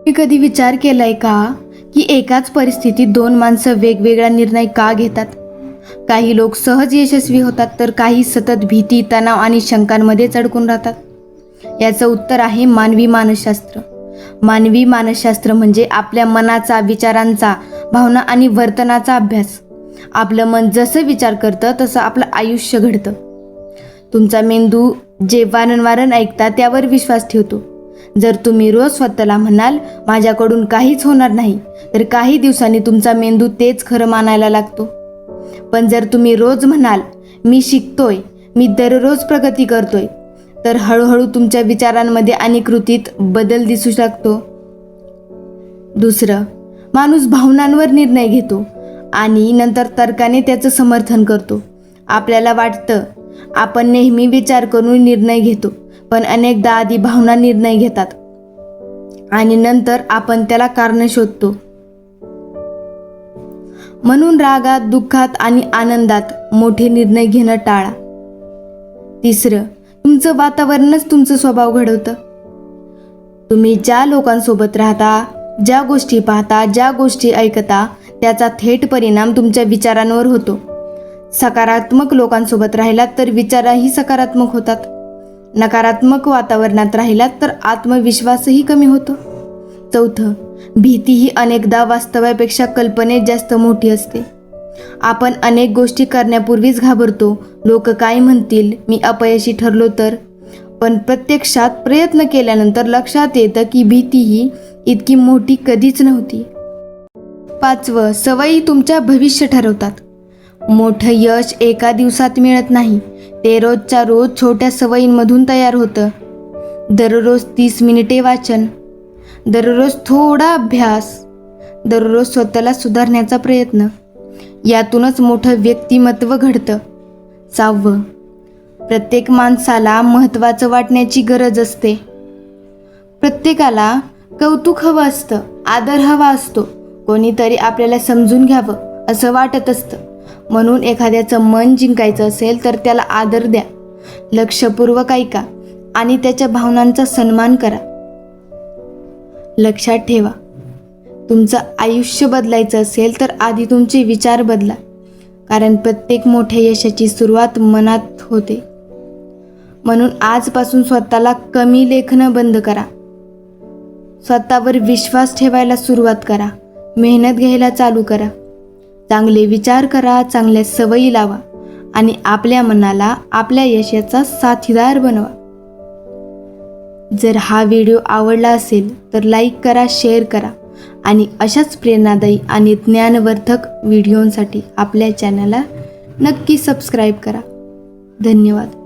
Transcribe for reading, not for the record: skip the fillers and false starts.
तुम्ही कधी विचार केलाय का की एकाच परिस्थितीत दोन माणसं वेगवेगळा निर्णय का घेतात? काही लोक सहज यशस्वी होतात तर काही सतत भीती, तणाव आणि शंकांमध्येच अडकून राहतात. याचं उत्तर आहे मानवी मानसशास्त्र. मानवी मानसशास्त्र म्हणजे आपल्या मनाचा, विचारांचा, भावना आणि वर्तनाचा अभ्यास. आपलं मन जसं विचार करतं तसं आपलं आयुष्य घडतं. तुमचा मेंदू जे वारंवार ऐकता त्यावर विश्वास ठेवतो. जर तुम्ही रोज स्वतःला म्हणाल माझ्याकडून काहीच होणार नाही, तर काही दिवसांनी तुमचा मेंदू तेच खरं मानायला लागतो. पण जर तुम्ही रोज म्हणाल मी शिकतोय, मी दररोज प्रगती करतोय, तर हळूहळू तुमच्या विचारांमध्ये आणि कृतीत बदल दिसू लागतो. दुसरं, माणूस भावनांवर निर्णय घेतो आणि नंतर तर्काने त्याचं समर्थन करतो. आपल्याला वाटतं आपण नेहमी विचार करून निर्णय घेतो, पण अनेकदा आधी भावना निर्णय घेतात आणि नंतर आपण त्याला कारण शोधतो. म्हणून रागात, दुःखात आणि आनंदात मोठे निर्णय घेणं टाळा. तिसरं, तुमचं वातावरणच तुमचं स्वभाव घडवतं. तुम्ही ज्या लोकांसोबत राहता, ज्या गोष्टी पाहता, ज्या गोष्टी ऐकता, त्याचा थेट परिणाम तुमच्या विचारांवर होतो. सकारात्मक लोकांसोबत राहिलात तर विचारही सकारात्मक होतात. नकारात्मक वातावरणात राहिलात तर आत्मविश्वासही कमी होतो. चौथं, भीती ही अनेकदा वास्तवापेक्षा कल्पनेत जास्त मोठी असते. आपण अनेक गोष्टी करण्यापूर्वीच घाबरतो. लोक काय म्हणतील, मी अपयशी ठरलो तर. पण प्रत्यक्षात प्रयत्न केल्यानंतर लक्षात येतं की भीती ही इतकी मोठी कधीच नव्हती. पाचवं, सवयी तुमच्या भविष्य ठरवतात. मोठं यश एका दिवसात मिळत नाही, ते रोजच्या रोज छोट्या सवयींमधून तयार होतं. दररोज 30 मिनिटे वाचन, दररोज थोडा अभ्यास, दररोज स्वतःला सुधारण्याचा प्रयत्न, यातूनच मोठं व्यक्तिमत्व घडतं. 6वं, प्रत्येक माणसाला महत्त्वाचं वाटण्याची गरज असते. प्रत्येकाला कौतुक हवं असतं, आदर हवा असतो, कोणीतरी आपल्याला समजून घ्यावं असं वाटत असतं. म्हणून एखाद्याचं मन जिंकायचं असेल तर त्याला आदर द्या, लक्षपूर्वक ऐका आणि त्याच्या भावनांचा सन्मान करा. लक्षात ठेवा, तुमचं आयुष्य बदलायचं असेल तर आधी तुमचे विचार बदला, कारण प्रत्येक मोठ्या यशाची सुरुवात मनात होते. म्हणून आजपासून स्वतःला कमी लेखणं बंद करा. स्वतःवर विश्वास ठेवायला सुरुवात करा. मेहनत घ्यायला चालू करा. चांगले विचार करा, चांगल्या सवयी लावा आणि आपल्या मनाला आपल्या यशाचा साथीदार बनवा. जर हा व्हिडिओ आवडला असेल तर लाईक करा, शेअर करा आणि अशाच प्रेरणादायी आणि ज्ञानवर्धक व्हिडिओंसाठी आपल्या चॅनलला नक्की सबस्क्राईब करा. धन्यवाद.